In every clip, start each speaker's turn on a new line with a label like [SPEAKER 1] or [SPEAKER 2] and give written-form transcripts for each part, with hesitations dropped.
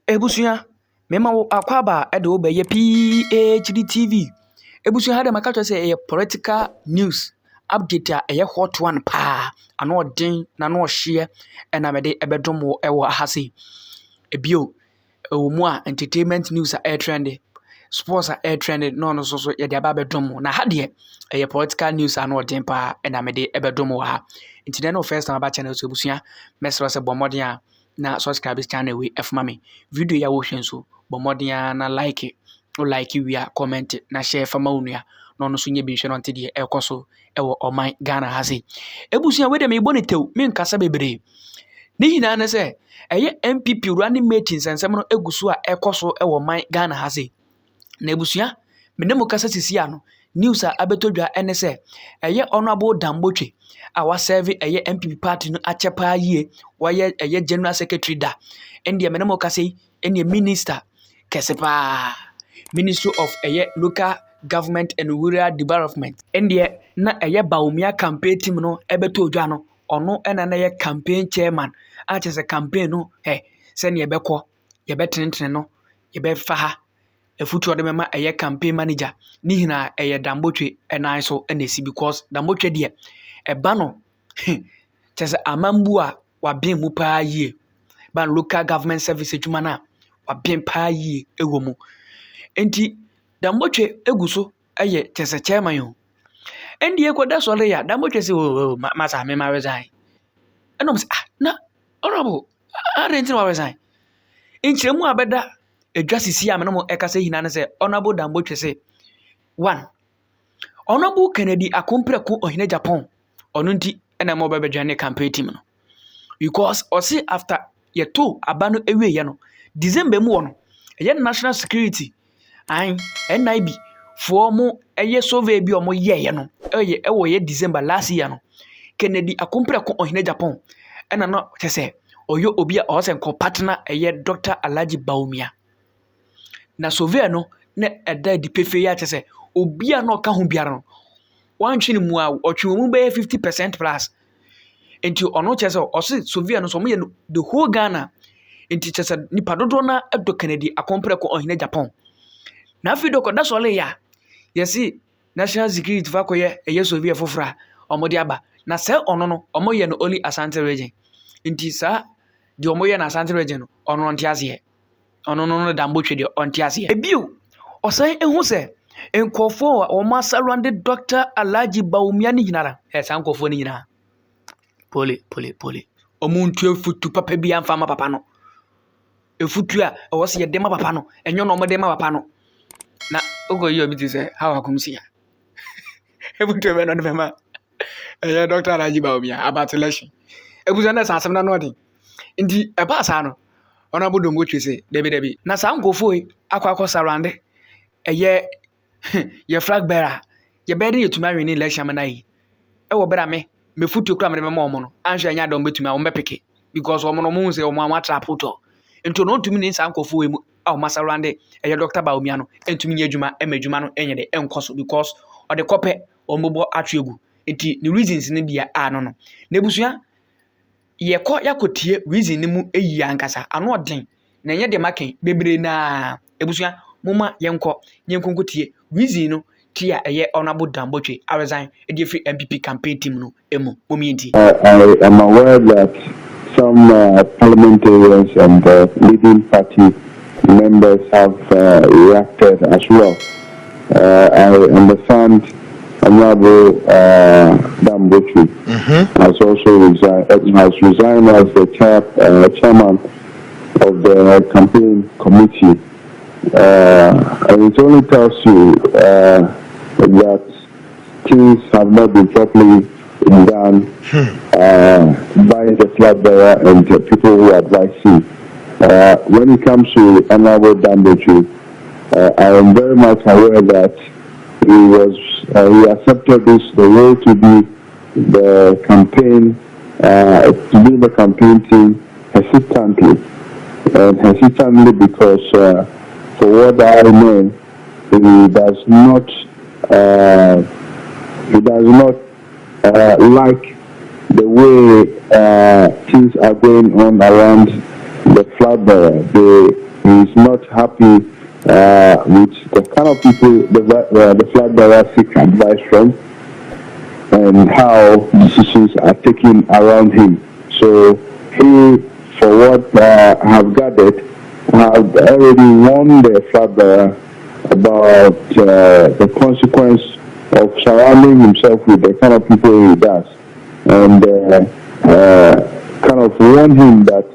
[SPEAKER 1] Ebusuya mema wo akwaba e de wo be ye PhD TV. Ebusuya hada maka to say e political news update a e hot one pa ano odin na no hye e na me de ebedom wo e wo ahase. Ebio wo mu a entertainment news a air trend, sports a air trend no so ye de aba bedom na ha de e political news ano odin pa e na me de ebedom wo ha. Nti no first time aba channel so ebusuya mesro se bomodin a na subscribe this channel we mami video ya wo hwen so bomodin na like we a comment na share fama unua no no so nye bi hwe no ntede ekoso ewo oman Ghana hase ebusuya we de me boni tew me nkasa bebre ni hina na se eye MPP running meetings ensem no eguso a ekoso ewo man Ghana hase na ebusuya me ne mo kasa sisi ano news a abetodwa ene se eye honorable Botwe a wa serve eye MPP party no achepa yie waye eye general secretary da ende me ne mo kasa ene minister kesepa Ministry of eye local government and rural development ende na eye baumia campaign team no ebetodwa no ono ena na ye campaign chairman a chese campaign no se ne yebekọ yebetentene no yebefa ha efutu de mema eye campaign manager ni hina eye Botwe enan so enesi because Botwe de eba no chese amambu a wabien mu pa yie ban local government service adwuma na wabien pa yie ewo mu enti Botwe eguso eye chese chairman yo endi ekoda sole ya Botwe se masa me ma resign enom se na honorable arentin wa resign enchiremu abeda edwa sisi a menemo ekase hina ne se honorable Botwe se 1 honorable Kennedy akompreku Ohene Agyapong onu nti ena mo bebedwane campaign team no because osi after ye to abano ewie ye no December mu no ye national security an NIB for mo eye survey bi o mo ye no ewo ye December last year no Kennedy akompreku Ohene Agyapong ena no tese oyo obi a osen ko partner eye Dr. Alhaji Baumia na survey no na eda di pefe ya tese obi a no ka ho biara no wan twini mu a otwe mu be 50% plus enti ono chese osi survey no so mo ye the whole Ghana enti chese nipa dodo na edo Kennedy akompreko Ohene Agyapong na afi do koda sole ya yesi national security fa koye eye survey fofora omode aba na se ono no omo ye no only Asante region enti sa di omo ye na Asante region no ono ntiase ono no Botwe de ontiase ebio osan ehu se enkofo o ma surrounded Dr. Alhaji Baumia ni ginara san kofo ni gina pole omuntu efutu papa bi amfa ma papa no efutu a o se ye de ma papa no enyo no mo de ma papa no na ogo yi obi ti se how akumsi ya efutu be no de ma Dr. Alhaji Baumia about election ebuza na san asem na no de ndi e pass ano ona bodo Botwe se debi na san kofo akwa surrounded eye ye flag bearer ye be dey tuma win election na yi e wo bera me futu kra me omo no anhwe anya don betuma o mbepeke because omo no mo se omo ama trapoto ento no ntumi ni sankofo we mu a ma surround eye Dr. Baumia no entumi nya adwuma emadwuma no enye de enkoso because o de kope ombo atwegu enti the reasons ni dia no na ebusuya ye yakotie reason ni mu eyi ankasa ano odin na enye de maken bebre na ebusuya muma yenkonkotie reason no tia eye honorable Botwe a resign e free MPP campaign team no emu momienti.
[SPEAKER 2] I am aware that some parliamentarians and leading party members have reacted as well. I understand Honorable Botwe has also resigned as the chairman of the campaign committee. And it only tells you that things have not been properly done by the flag bearer and the people who advise him. When it comes to Honorable Botwe, I am very much aware that he accepted the role to be the campaign team hesitantly because for what I know, he does not like the way things are going on around the flag flag bearer. He is not happy with the kind of people the flag bearer seek advice from and how decisions are taken around him. So he, for what I have gathered, have already warned the flag bearer about the consequence of surrounding himself with the kind of people he does, and kind of warn him that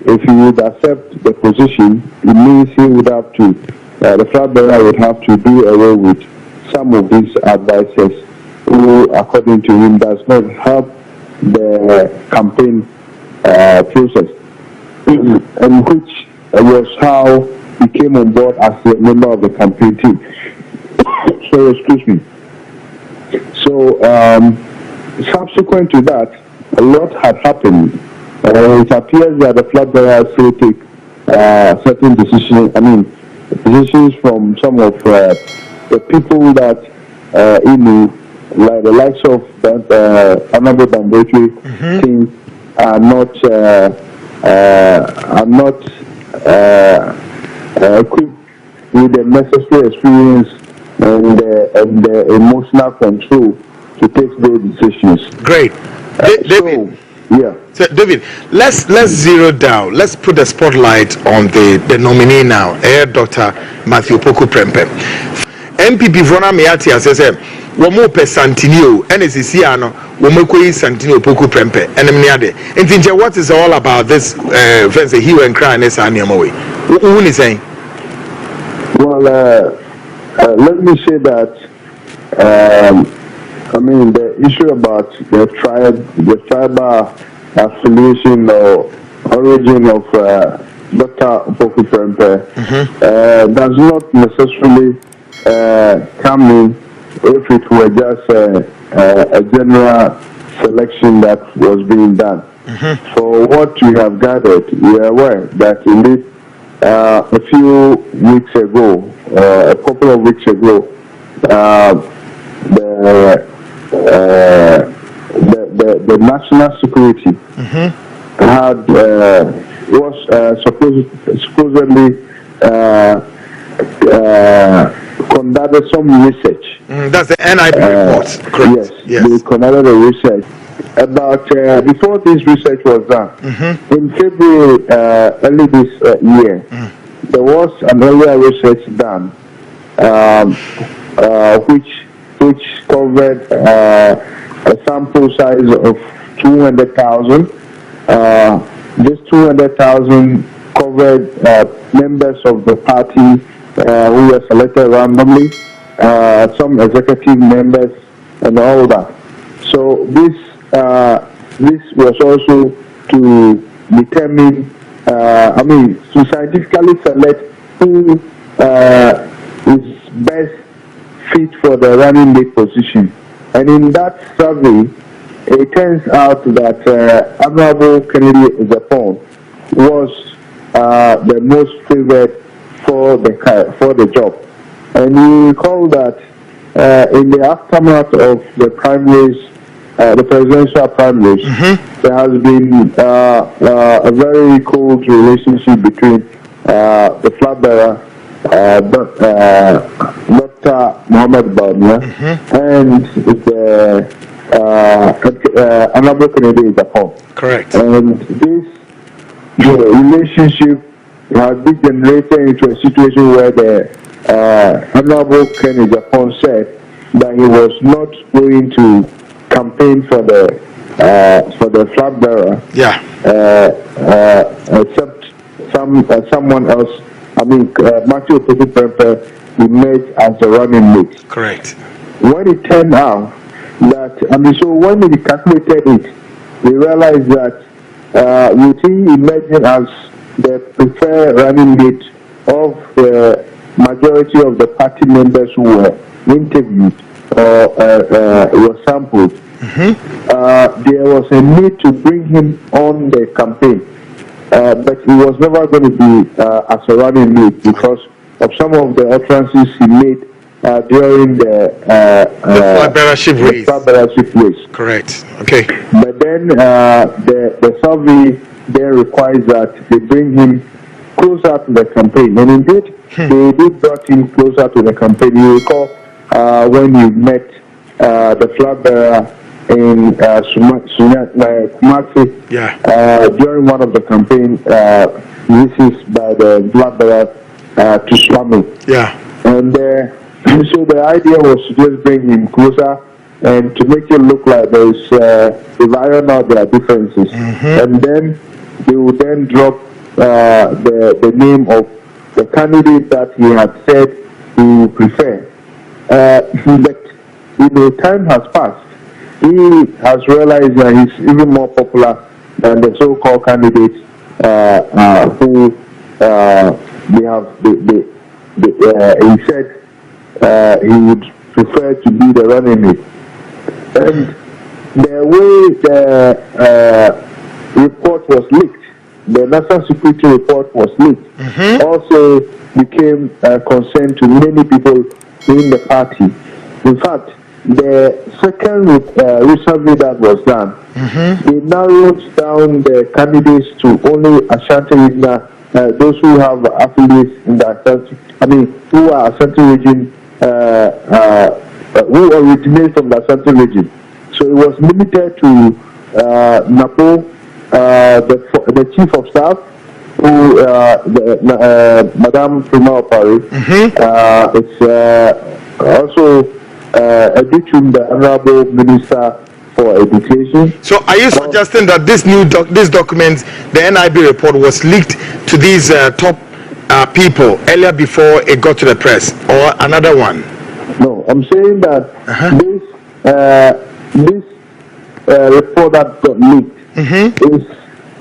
[SPEAKER 2] if he would accept the position, it means he would have to, the flag bearer would have to do away with some of these advisors who, according to him, does not help the campaign process, and which was how he came on board as a member of the campaign team. So, excuse me. So, subsequent to that, a lot had happened. It appears that the flag bearer still take certain decisions. I mean, decisions from some of the people that like the likes of that Honorable Botwe things are not equipped with the necessary experience and the emotional control to take those decisions.
[SPEAKER 3] Great. David. So, David, let's zero down. Let's put the spotlight on the nominee now, Dr. Matthew Poku Prempeh. MPP Vrona Miati says, "Womo pe Santinio, NSC ano, womo koi Santinio Poku Prempeh." And what is all about this? He went crying this annual. Who is saying?
[SPEAKER 2] Well, let me say that. I mean, the issue about the tribal affiliation or origin of Dr. Poku Prempeh does not necessarily come in if it were just a general selection that was being done. For what we have gathered, we are aware that indeed a few weeks ago, a couple of weeks ago, the national security had was supposedly conducted some research.
[SPEAKER 3] That's the NIB report. Correct.
[SPEAKER 2] Yes, they conducted a research about before this research was done in February early this year. There was an earlier research done, which covered a sample size of 200,000. This 200,000 covered members of the party who were selected randomly, some executive members, and all that. So this was also to determine, to scientifically select who is best fit for the running mate position. And in that survey, it turns out that Honorable Kennedy Agyapong was the most favored for the job. And you recall that in the aftermath of the primaries, the presidential primaries, there has been a very cold relationship between the flag bearer, Dr. Mahama, and the Honorable Kennedy Agyapong.
[SPEAKER 3] Correct.
[SPEAKER 2] And this relationship has degenerated into a situation where the Honorable Kennedy Agyapong said that he was not going to campaign for the flag bearer, except someone else. Matthew Poku Prempeh emerged as a running mate.
[SPEAKER 3] Correct.
[SPEAKER 2] When it turned out that, so when we calculated it, we realized that with him emerging as the preferred running mate of the majority of the party members who were interviewed or were sampled, there was a need to bring him on the campaign. But he was never going to be as a running mate because of some of the utterances he made during the
[SPEAKER 3] flag bearership race. Correct. Okay.
[SPEAKER 2] But then the survey then requires that they bring him closer to the campaign. And indeed, they did brought him closer to the campaign. You recall when you met the flag bearer in Kumasi during one of the campaign visits by the flag bearer to Swami.
[SPEAKER 3] Yeah.
[SPEAKER 2] And so the idea was to just bring him closer and to make it look like there's they've ironed out their differences. And then they would then drop the name of the candidate that he had said he would prefer. But time has passed. He has realized that he's even more popular than the so-called candidate who he said he would prefer to be the running mate. And the way the report was leaked, the national security report was leaked, also became a concern to many people in the party. In fact, the second survey that was done, they narrowed down the candidates to only Ashanti region, those who have affiliates in the Ashanti, who are Ashanti region, who originate from the Ashanti region. So it was limited to Nat'l, the chief of staff, who Madam Prima Opari. It's also Addo, the Honorable Minister for Education.
[SPEAKER 3] So are you suggesting that this this document, the NIB report, was leaked to these top people earlier before it got to the press, or another one?
[SPEAKER 2] No, I'm saying that this report that got leaked is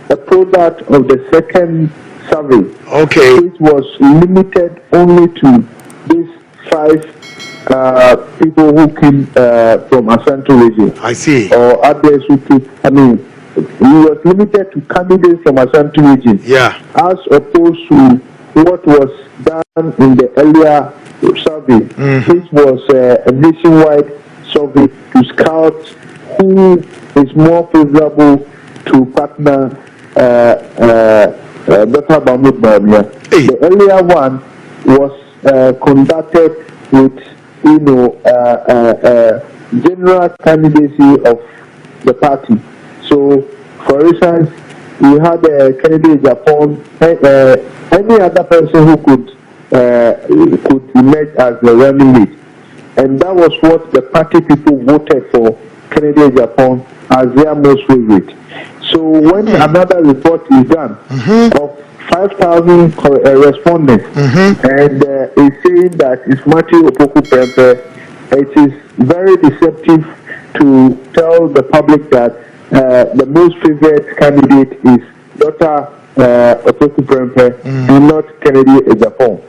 [SPEAKER 2] a product of the second survey.
[SPEAKER 3] Okay.
[SPEAKER 2] It was limited only to these 5 people who came from Ashanti region.
[SPEAKER 3] I see.
[SPEAKER 2] Or others who came. It was limited to candidates from Ashanti region.
[SPEAKER 3] Yeah.
[SPEAKER 2] As opposed to what was done in the earlier survey, which was a nationwide survey to scout who is more favorable to partner Dr. Mahmoud Bawumia. The earlier one was conducted with general candidacy of the party. So, for instance, we had a candidate Agyapong, any other person who could emerge as the running mate. And that was what the party people voted for candidate Agyapong as their most favorite. So when another report is done of 5,000 respondents, and it's saying that it's Matthew Opoku Prempeh, it is very deceptive to tell the public that the most favorite candidate is Dr. Opoku Prempeh and not Kennedy Agyapong.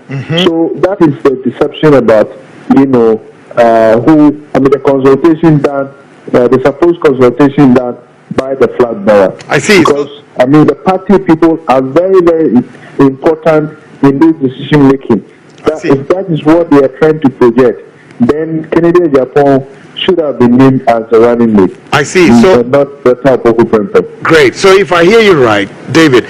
[SPEAKER 2] So that is the deception about, the consultation done, the supposed consultation done by the flag bearer.
[SPEAKER 3] I see.
[SPEAKER 2] Because, the party people are very, very important in this decision making. If that is what they are trying to project, then Kennedy Agyapong should have been named as the running mate.
[SPEAKER 3] I see. So
[SPEAKER 2] not Dr. Opoku Prempeh.
[SPEAKER 3] Great. So if I hear you right, David,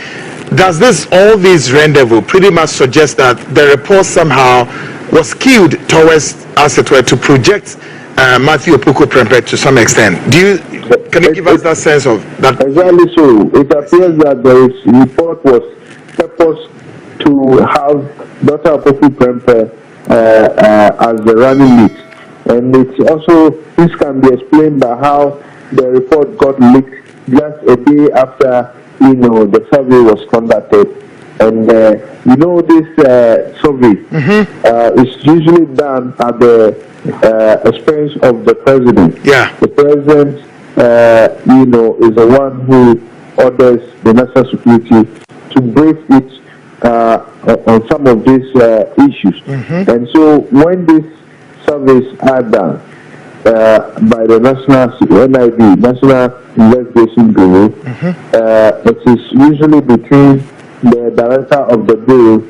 [SPEAKER 3] does all this rendezvous pretty much suggest that the report somehow was skewed towards, as it were, to project Matthew Opoku Prempeh to some extent? Can you give us that sense of that?
[SPEAKER 2] Exactly so. It appears that the report was supposed to have Dr. Opoku Prempeh as the running mate. And it's also, this can be explained by how the report got leaked just a day after, the survey was conducted. And, this survey is usually done at the expense of the president.
[SPEAKER 3] Yeah.
[SPEAKER 2] The president, is the one who orders the national security to brief it on some of these issues. And so when these surveys are done by the NIB, National Investigation Bureau, it is usually between the director of the bureau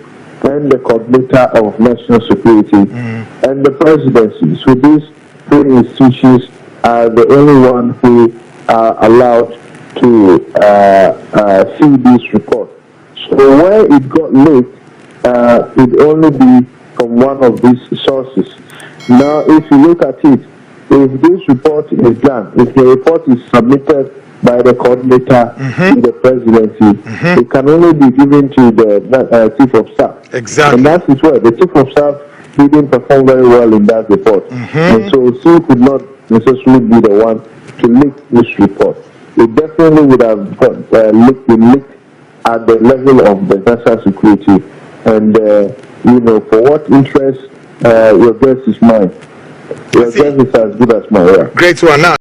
[SPEAKER 2] and the coordinator of national security and the presidency. So these 3 institutions are the only one who are allowed to see this report. So where it got leaked, it only be from one of these sources. Now, if you look at it, if this report is done, if the report is submitted by the coordinator to the presidency, it can only be given to the chief of staff.
[SPEAKER 3] Exactly.
[SPEAKER 2] And that is where the chief of staff didn't perform very well in that report. And so he could not necessarily be the one to leak this report. It definitely would have been leaked at the level of the national security. And, for what interest, your guess is mine. Your guess is as good as mine. Yeah.
[SPEAKER 3] Great one. Now,